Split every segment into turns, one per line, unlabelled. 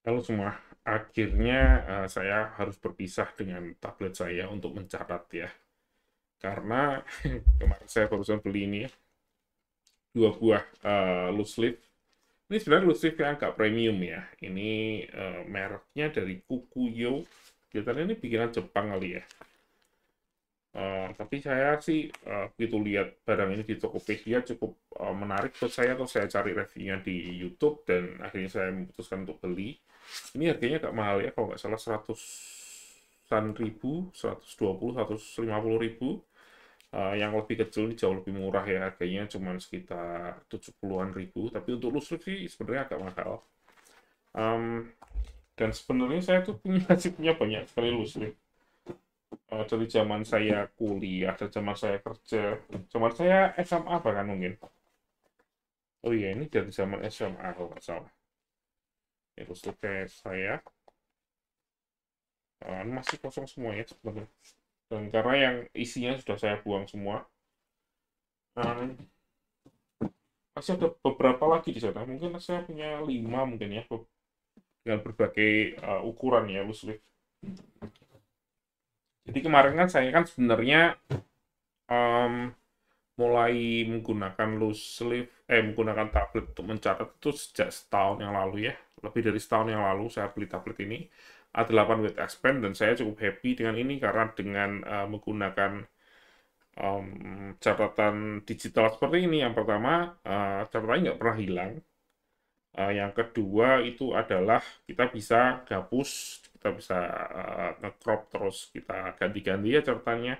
Halo semua, akhirnya saya harus berpisah dengan tablet saya untuk mencatat ya. Karena kemarin saya barusan beli ini ya, dua buah loose leaf. Ini sebenarnya loose leaf yang agak premium ya. Ini mereknya dari Kukuyo. Kelihatannya ini bikinan Jepang kali ya. Tapi saya sih begitu lihat barang ini di Tokopedia cukup menarik buat saya, atau saya cari reviewnya di YouTube dan akhirnya saya memutuskan untuk beli. Ini harganya agak mahal ya, kalau nggak salah 100-an ribu, 120, 150 ribu. Yang lebih kecil ini jauh lebih murah ya, harganya cuma sekitar 70-an ribu. Tapi untuk lusuk sih sebenarnya agak mahal. Em, dan sebenarnya saya tuh masih punya banyak sekali lusuk. Dari zaman saya kuliah, dari zaman saya kerja, zaman saya SMA bahkan mungkin. Oh iya, ini dari zaman SMA kalau nggak salah. Ya, lusuk kayak saya masih kosong semua ya sebenarnya. Dan karena yang isinya sudah saya buang semua, eh, masih ada beberapa lagi di sana. Mungkin saya punya 5 mungkin ya, dengan berbagai ukuran ya, loose leaf. Jadi kemarin kan saya kan sebenarnya em, mulai menggunakan loose leaf, menggunakan tablet untuk mencatat itu sejak setahun yang lalu ya. Lebih dari setahun yang lalu saya beli tablet ini, A8 with S Pen, dan saya cukup happy dengan ini karena dengan menggunakan catatan digital seperti ini, yang pertama catatannya nggak pernah hilang. Yang kedua itu adalah kita bisa gabus, kita bisa nge-crop, terus kita ganti-ganti ya catatannya.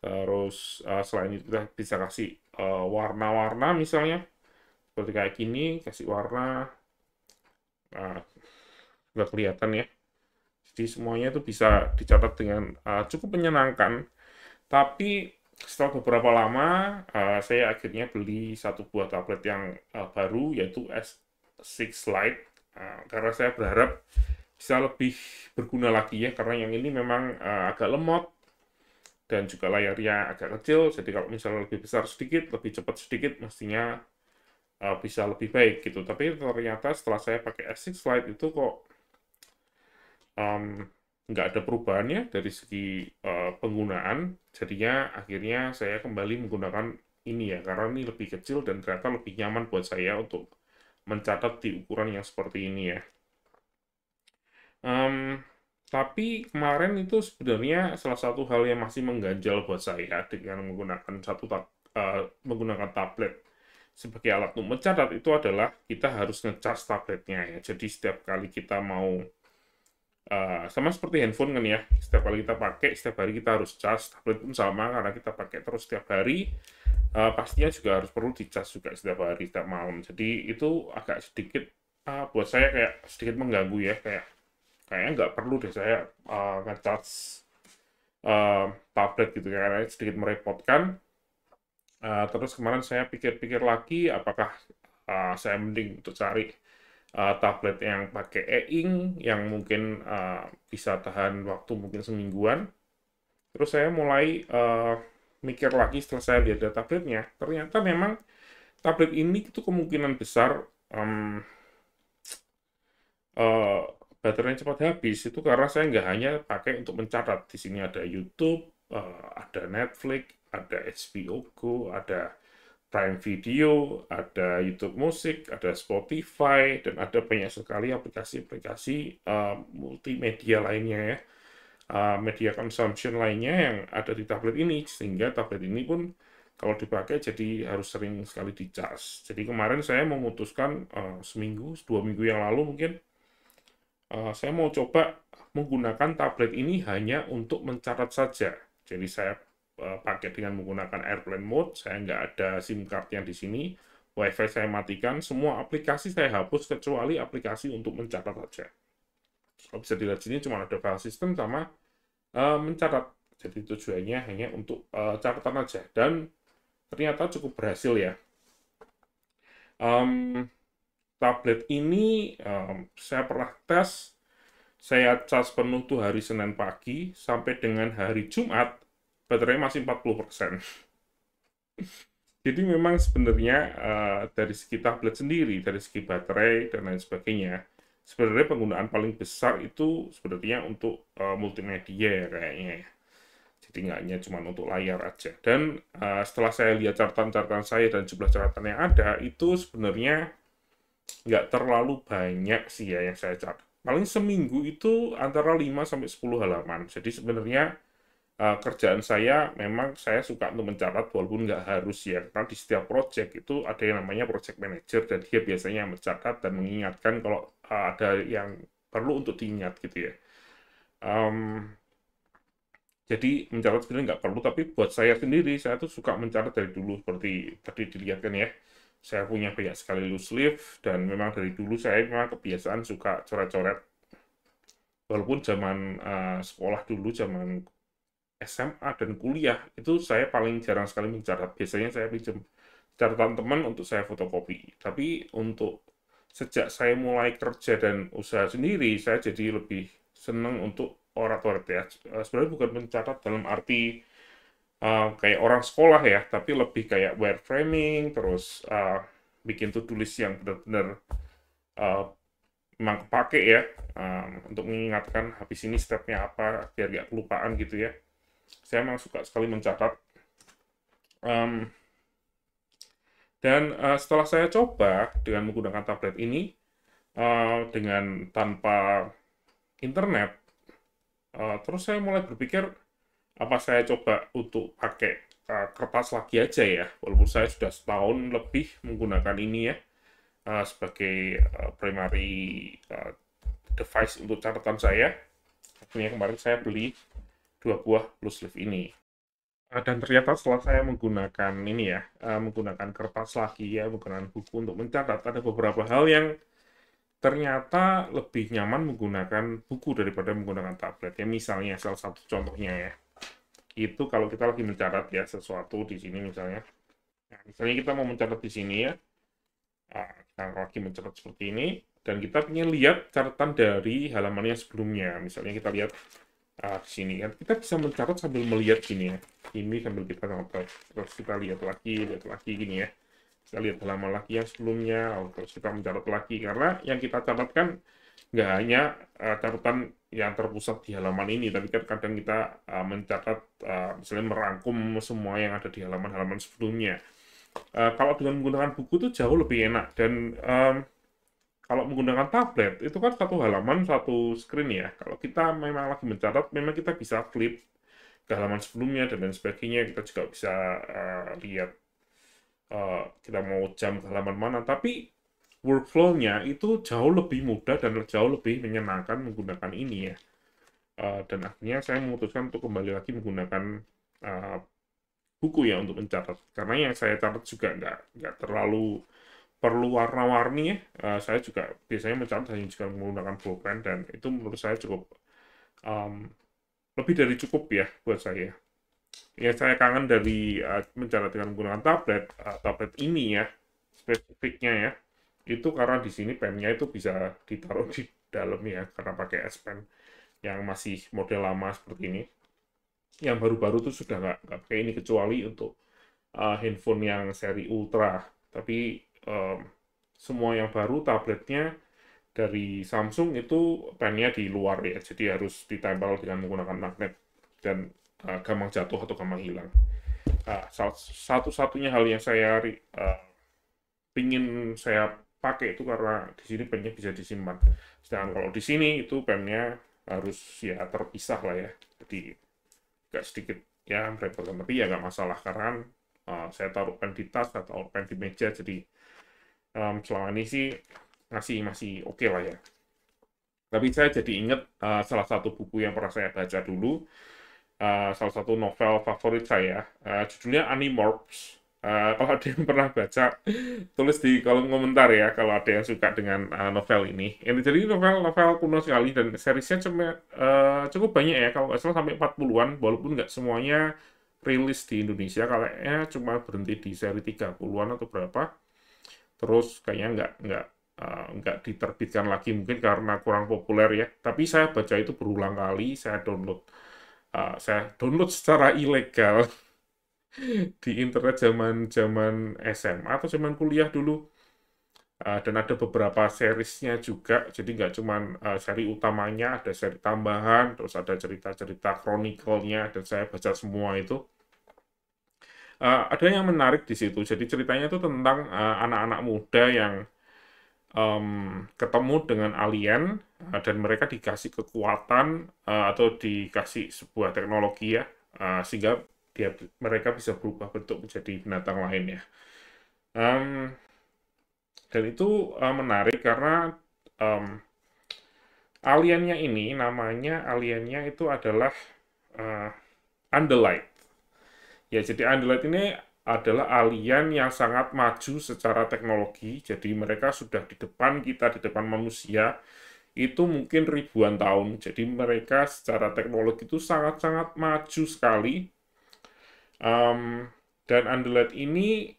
Terus selain itu kita bisa kasih warna-warna misalnya, seperti kayak gini, kasih warna, uh, nggak kelihatan ya. Jadi semuanya itu bisa dicatat dengan cukup menyenangkan. Tapi setelah beberapa lama, saya akhirnya beli satu buah tablet yang baru, yaitu S6 Lite. Karena saya berharap bisa lebih berguna lagi ya, karena yang ini memang agak lemot dan juga layarnya agak kecil. Jadi kalau misalnya lebih besar sedikit, lebih cepat sedikit, mestinya bisa lebih baik gitu. Tapi ternyata setelah saya pakai S6 Lite itu kok em, nggak ada perubahannya dari segi penggunaan. Jadinya akhirnya saya kembali menggunakan ini ya, karena ini lebih kecil dan ternyata lebih nyaman buat saya untuk mencatat di ukuran yang seperti ini ya. Em, tapi kemarin itu sebenarnya salah satu hal yang masih mengganjal buat saya dengan menggunakan menggunakan tablet sebagai alat untuk mencatat itu adalah kita harus ngecas tabletnya ya. Jadi setiap kali kita mau sama seperti handphone kan ya, setiap kali kita pakai, setiap hari kita harus cas. Tablet pun sama, karena kita pakai terus setiap hari, pastinya juga harus perlu dicas juga setiap hari, setiap malam. Jadi itu agak sedikit, buat saya kayak sedikit mengganggu ya, kayaknya nggak perlu deh saya ngecas tablet gitu, karena sedikit merepotkan. Terus kemarin saya pikir-pikir lagi, apakah saya mending untuk cari tablet yang pakai e-ink yang mungkin bisa tahan waktu mungkin semingguan. Terus saya mulai mikir lagi setelah saya lihat dari tabletnya, ternyata memang tablet ini itu kemungkinan besar em, eh, baterainya cepat habis itu karena saya nggak hanya pakai untuk mencatat. Di sini ada YouTube, ada Netflix, ada HBO Go, ada Prime Video, ada YouTube Musik, ada Spotify, dan ada banyak sekali aplikasi-aplikasi multimedia lainnya ya, media consumption lainnya yang ada di tablet ini, sehingga tablet ini pun kalau dipakai jadi harus sering sekali dicas. Jadi kemarin saya memutuskan seminggu, 2 minggu yang lalu mungkin, saya mau coba menggunakan tablet ini hanya untuk mencatat saja. Jadi saya pakai dengan menggunakan airplane mode, saya nggak ada SIM card-nya di sini, WiFi saya matikan, semua aplikasi saya hapus kecuali aplikasi untuk mencatat saja. Kalau bisa dilihat sini cuma ada file system sama mencatat. Jadi tujuannya hanya untuk catatan aja, dan ternyata cukup berhasil ya. Um, Tablet ini saya pernah tes, saya cas penuh tuh hari Senin pagi, sampai dengan hari Jumat, baterai masih 40%. Jadi memang sebenarnya dari segi tablet sendiri, dari segi baterai dan lain sebagainya, sebenarnya penggunaan paling besar itu sebenarnya untuk multimedia ya kayaknya ya. Jadi nggak hanya cuma untuk layar aja. Dan setelah saya lihat catatan-catatan saya dan jumlah catatan yang ada, itu sebenarnya nggak terlalu banyak sih ya yang saya catat. Paling seminggu itu antara 5 sampai 10 halaman. Jadi sebenarnya kerjaan saya memang saya suka untuk mencatat walaupun nggak harus ya. Karena di setiap project itu ada yang namanya project manager dan dia biasanya mencatat dan mengingatkan kalau ada yang perlu untuk diingat gitu ya. Em, jadi mencatat sebenarnya nggak perlu, tapi buat saya sendiri, saya tuh suka mencatat dari dulu, seperti tadi dilihat kan ya. Saya punya banyak sekali loose leaf, dan memang dari dulu saya memang kebiasaan suka coret-coret. Walaupun zaman sekolah dulu, zaman SMA dan kuliah, itu saya paling jarang sekali mencatat. Biasanya saya pinjam catatan teman untuk saya fotokopi. Tapi untuk sejak saya mulai kerja dan usaha sendiri, saya jadi lebih senang untuk orat-orat ya. Sebenarnya bukan mencatat dalam arti kayak orang sekolah ya, tapi lebih kayak wireframing, terus bikin to-do list yang benar-benar uh, memang kepake ya, untuk mengingatkan habis ini stepnya apa, biar nggak kelupaan gitu ya. Saya memang suka sekali mencatat. Um, dan setelah saya coba dengan menggunakan tablet ini, dengan tanpa internet, terus saya mulai berpikir, apa saya coba untuk pakai kertas lagi aja ya, walaupun saya sudah setahun lebih menggunakan ini ya, sebagai primary device untuk catatan saya. Akhirnya kemarin saya beli 2 buah loose leaf ini. Dan ternyata setelah saya menggunakan ini ya, menggunakan kertas lagi ya, menggunakan buku untuk mencatat, ada beberapa hal yang ternyata lebih nyaman menggunakan buku daripada menggunakan tablet. Ya misalnya salah satu contohnya ya, itu kalau kita lagi mencatat ya sesuatu di sini misalnya. Nah, misalnya kita mau mencatat di sini ya, kita lagi mencatat seperti ini, dan kita ingin lihat catatan dari halaman yang sebelumnya. Misalnya kita lihat di sini kan, kita bisa mencatat sambil melihat gini ya. Ini sambil kita notat, terus kita lihat lagi gini ya. Kita lihat halaman lagi yang sebelumnya, terus kita mencatat lagi. Karena yang kita catatkan nggak hanya catatan yang terpusat di halaman ini, tapi kan kadang kita mencatat, misalnya merangkum semua yang ada di halaman-halaman sebelumnya. Kalau dengan menggunakan buku itu jauh lebih enak, dan kalau menggunakan tablet itu kan satu halaman satu screen ya. Kalau kita memang lagi mencatat, memang kita bisa flip ke halaman sebelumnya dan lain sebagainya. Kita juga bisa lihat kita mau jam ke halaman mana, tapi workflow-nya itu jauh lebih mudah dan jauh lebih menyenangkan menggunakan ini ya. Dan akhirnya saya memutuskan untuk kembali lagi menggunakan buku ya untuk mencatat, karena yang saya catat juga nggak terlalu perlu warna-warni ya. Saya juga biasanya mencatat hanya juga menggunakan pulpen, dan itu menurut saya cukup um, lebih dari cukup ya buat saya. Ya saya kangen dari mencatat dengan menggunakan tablet. Tablet ini ya spesifiknya ya, itu karena di sini pennya itu bisa ditaruh di dalam ya, karena pakai S Pen yang masih model lama seperti ini. Yang baru-baru tuh sudah nggak pakai ini, kecuali untuk handphone yang seri Ultra. Tapi semua yang baru tabletnya dari Samsung itu pennya di luar ya, jadi harus ditempel dengan menggunakan magnet, dan gampang jatuh atau gampang hilang. Satu-satunya hal yang saya pingin saya pakai itu karena di sini pennya bisa disimpan. Sedangkan kalau di sini itu pennya harus ya terpisah lah ya, jadi agak sedikit ya merepotkan, tapi ya nggak masalah karena saya taruh pen di tas atau pen di meja, jadi selama ini sih masih oke lah ya. Tapi saya jadi ingat salah satu buku yang pernah saya baca dulu, salah satu novel favorit saya, judulnya Animorphs. Kalau ada yang pernah baca, tulis di kolom komentar ya kalau ada yang suka dengan novel ini. Jadi novel kuno sekali, dan seriesnya cukup banyak ya, kalau nggak salah sampai 40-an, walaupun nggak semuanya rilis di Indonesia, kayaknya cuma berhenti di seri 30-an atau berapa. Terus kayaknya nggak diterbitkan lagi, mungkin karena kurang populer ya. Tapi saya baca itu berulang kali, saya download secara ilegal di internet zaman zaman SMA atau zaman kuliah dulu. Dan ada beberapa seriesnya juga, jadi nggak cuma seri utamanya, ada seri tambahan, terus ada cerita-cerita chronicle-nya, dan saya baca semua itu. Ada yang menarik di situ, jadi ceritanya itu tentang anak-anak muda yang ketemu dengan alien, dan mereka dikasih kekuatan atau dikasih sebuah teknologi ya, sehingga mereka bisa berubah bentuk menjadi binatang lain ya. Em, dan itu menarik karena em, aliennya itu adalah uh, Andalite. Ya, jadi Andalite ini adalah alien yang sangat maju secara teknologi. Jadi mereka sudah di depan kita, di depan manusia, itu mungkin ribuan tahun. Jadi mereka secara teknologi itu sangat-sangat maju sekali. Um, dan Andalite ini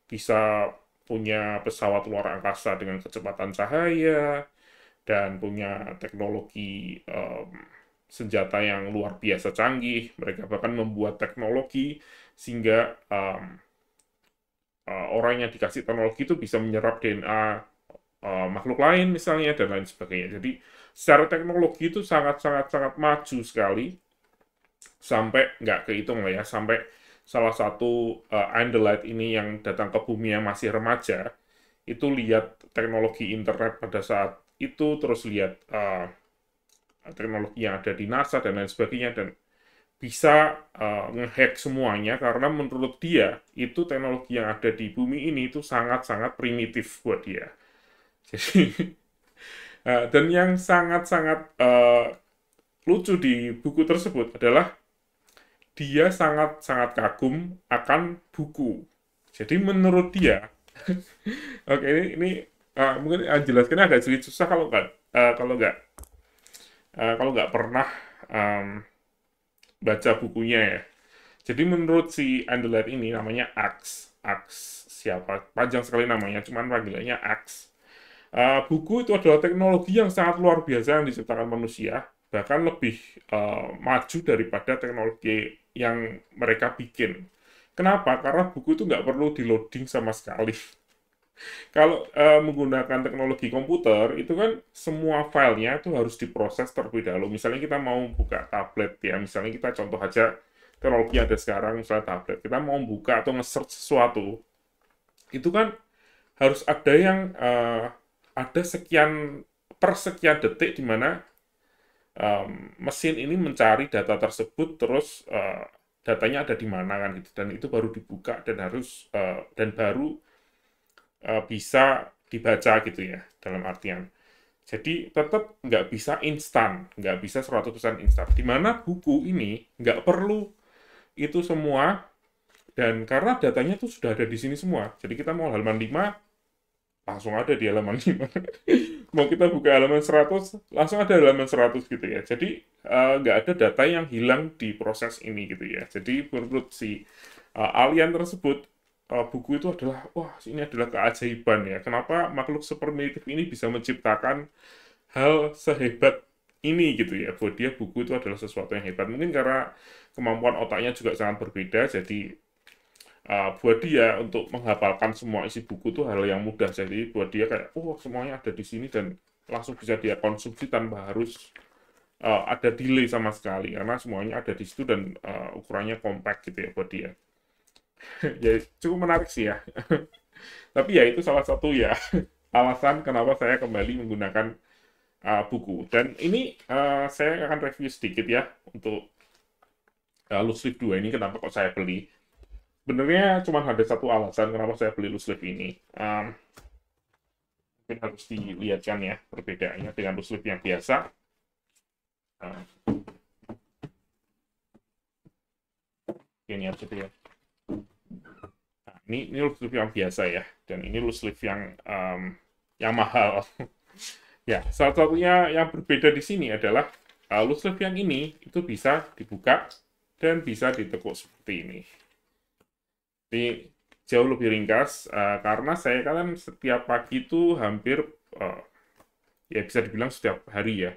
bisa punya pesawat luar angkasa dengan kecepatan cahaya, dan punya teknologi senjata yang luar biasa canggih. Mereka bahkan membuat teknologi sehingga orang yang dikasih teknologi itu bisa menyerap DNA makhluk lain misalnya dan lain sebagainya. Jadi secara teknologi itu sangat maju sekali, sampai nggak kehitung lah ya, sampai salah satu Andalite ini yang datang ke bumi yang masih remaja itu lihat teknologi internet pada saat itu, terus lihat teknologi yang ada di NASA dan lain sebagainya, dan bisa ngehack semuanya karena menurut dia itu teknologi yang ada di bumi ini itu sangat-sangat primitif buat dia. Jadi dan yang sangat-sangat lucu di buku tersebut adalah dia sangat-sangat kagum akan buku. Jadi menurut dia, oke ini mungkin jelaskannya agak sedikit susah kalau nggak pernah um, baca bukunya ya. Jadi menurut si Andalite ini namanya Ax siapa? Panjang sekali namanya, cuman panggilannya Ax. Buku itu adalah teknologi yang sangat luar biasa yang diciptakan manusia, bahkan lebih maju daripada teknologi yang mereka bikin. Kenapa? Karena buku itu nggak perlu di loading sama sekali. Kalau menggunakan teknologi komputer, itu kan semua filenya itu harus diproses terlebih dahulu. Misalnya kita mau buka tablet ya, misalnya kita contoh aja teknologi yang ada sekarang, misalnya tablet, kita mau buka atau nge-search sesuatu, itu kan harus ada yang ada sekian per sekian detik di mana mesin ini mencari data tersebut, terus datanya ada di mana kan gitu, dan itu baru dibuka dan baru bisa dibaca gitu ya, dalam artian. Jadi tetap nggak bisa instan, nggak bisa 100% instan. Dimana buku ini nggak perlu itu semua, dan karena datanya tuh sudah ada di sini semua. Jadi kita mau halaman 5, langsung ada di halaman 5. Mau kita buka halaman 100, langsung ada halaman 100 gitu ya. Jadi nggak ada data yang hilang di proses ini gitu ya. Jadi menurut si alien tersebut, buku itu adalah, wah ini adalah keajaiban ya. Kenapa makhluk seprimitif ini bisa menciptakan hal sehebat ini gitu ya. Buat dia buku itu adalah sesuatu yang hebat. Mungkin karena kemampuan otaknya juga sangat berbeda, jadi buat dia untuk menghafalkan semua isi buku itu hal yang mudah. Jadi buat dia kayak, oh semuanya ada di sini dan langsung bisa dia konsumsi tanpa harus ada delay sama sekali, karena semuanya ada di situ dan ukurannya compact gitu ya buat dia. Ya cukup menarik sih ya. Tapi ya itu salah satu ya alasan kenapa saya kembali menggunakan buku. Dan ini saya akan review sedikit ya untuk Loose Leaf 2 ini, kenapa kok saya beli. Sebenarnya cuma ada satu alasan kenapa saya beli Loose Leaf ini. Mungkin harus dilihatkan ya perbedaannya dengan Loose Leaf yang biasa. Ini aja ya. Nah, ini loose leaf yang biasa ya, dan ini loose leaf yang mahal. Ya, salah satunya yang berbeda di sini adalah loose leaf yang ini itu bisa dibuka dan bisa ditekuk seperti ini. Ini jauh lebih ringkas karena saya kan setiap pagi itu hampir ya bisa dibilang setiap hari ya,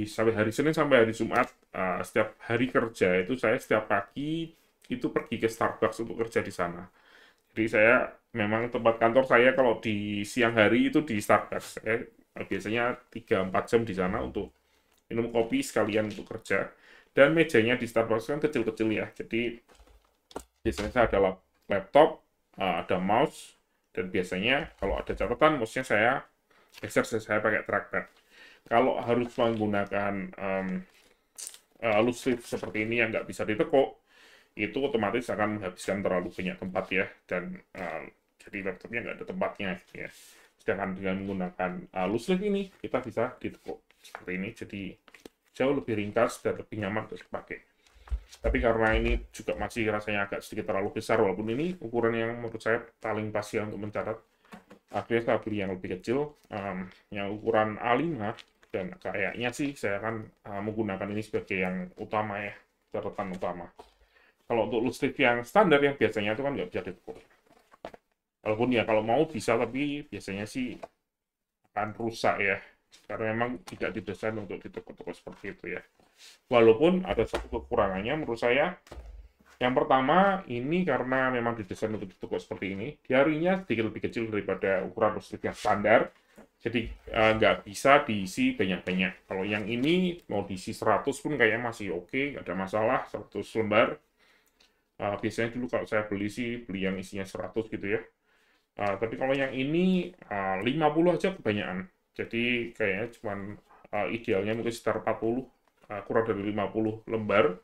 sampai hari Senin sampai hari Jumat, setiap hari kerja itu saya setiap pagi itu pergi ke Starbucks untuk kerja di sana. Jadi saya memang tempat kantor saya kalau di siang hari itu di Starbucks. Saya biasanya 3-4 jam di sana untuk minum kopi sekalian untuk kerja. Dan mejanya di Starbucks kan kecil-kecil ya. Jadi biasanya saya ada laptop, ada mouse, dan biasanya kalau ada catatan, mouse-nya saya geser, saya pakai trackpad. Kalau harus menggunakan loose leaf seperti ini yang nggak bisa ditekuk, itu otomatis akan menghabiskan terlalu banyak tempat ya, dan jadi laptopnya nggak ada tempatnya ya. Sedangkan dengan menggunakan loose leaf ini, kita bisa ditekuk seperti ini, jadi jauh lebih ringkas dan lebih nyaman untuk dipakai. Tapi karena ini juga masih rasanya agak sedikit terlalu besar, walaupun ini ukuran yang menurut saya paling pas ya untuk mencatat. Akhirnya saya beli yang lebih kecil, yang ukuran A5, dan kayaknya sih saya akan menggunakan ini sebagai yang utama ya, catatan utama. Kalau untuk loose leaf yang standar yang biasanya itu kan nggak bisa ditekuk. Walaupun ya kalau mau bisa, tapi biasanya sih akan rusak ya, karena memang tidak didesain untuk ditekuk-tekuk seperti itu ya. Walaupun ada satu kekurangannya menurut saya. Yang pertama, ini karena memang didesain untuk ditekuk seperti ini, jarinya sedikit lebih kecil daripada ukuran loose leaf yang standar, jadi nggak bisa diisi banyak-banyak. Kalau yang ini mau diisi 100 pun kayaknya masih oke, nggak ada masalah, 100 lembar. Biasanya dulu kalau saya beli sih, beli yang isinya 100 gitu ya. Tapi kalau yang ini 50 aja kebanyakan. Jadi kayaknya cuman idealnya mungkin sekitar 40, kurang dari 50 lembar.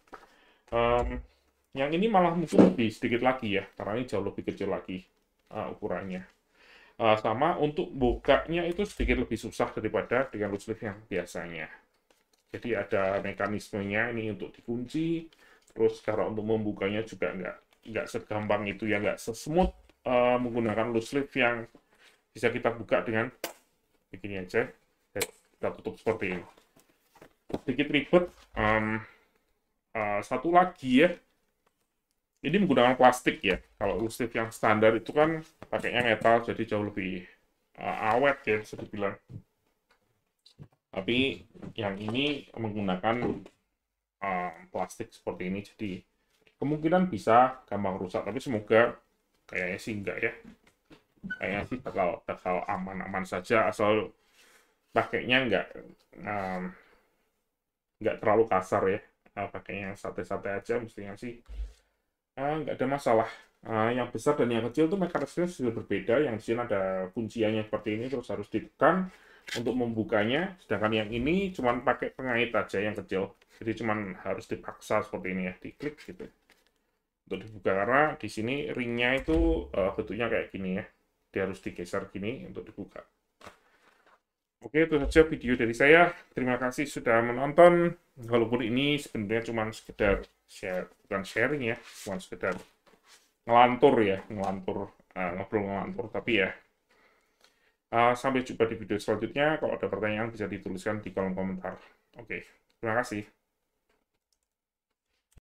Yang ini malah mungkin lebih sedikit lagi ya, karena ini jauh lebih kecil lagi ukurannya. Sama untuk bukanya itu sedikit lebih susah daripada dengan loose leaf yang biasanya. Jadi ada mekanismenya ini untuk dikunci, terus cara untuk membukanya juga nggak segampang itu ya, nggak sesmooth menggunakan loose leaf yang bisa kita buka dengan begini aja, dan kita tutup seperti ini. Sedikit ribet. Satu lagi ya, ini menggunakan plastik ya. Kalau loose leaf yang standar itu kan pakainya metal, jadi jauh lebih awet ya, bisa dibilang. Tapi yang ini menggunakan plastik seperti ini, jadi kemungkinan bisa gampang rusak. Tapi semoga kayaknya sih enggak ya. Kayaknya sih bakal aman-aman saja, asal pakainya nggak terlalu kasar ya. Pakainya santai-santai aja, mestinya sih nggak ada masalah. Yang besar dan yang kecil itu mekanismenya sudah berbeda. Yang di sini ada kunciannya seperti ini, terus harus ditekan untuk membukanya. Sedangkan yang ini cuma pakai pengait aja yang kecil. Jadi cuma harus dipaksa seperti ini ya, diklik gitu. Untuk dibuka, karena di sini ringnya itu bentuknya kayak gini ya. Dia harus digeser gini untuk dibuka. Oke, itu saja video dari saya. Terima kasih sudah menonton. Walaupun ini sebenarnya cuma sekedar bukan sharing ya, cuma sekedar ngelantur ya, ngobrol ngelantur. Tapi ya, sampai jumpa di video selanjutnya. Kalau ada pertanyaan bisa dituliskan di kolom komentar. Oke, terima kasih.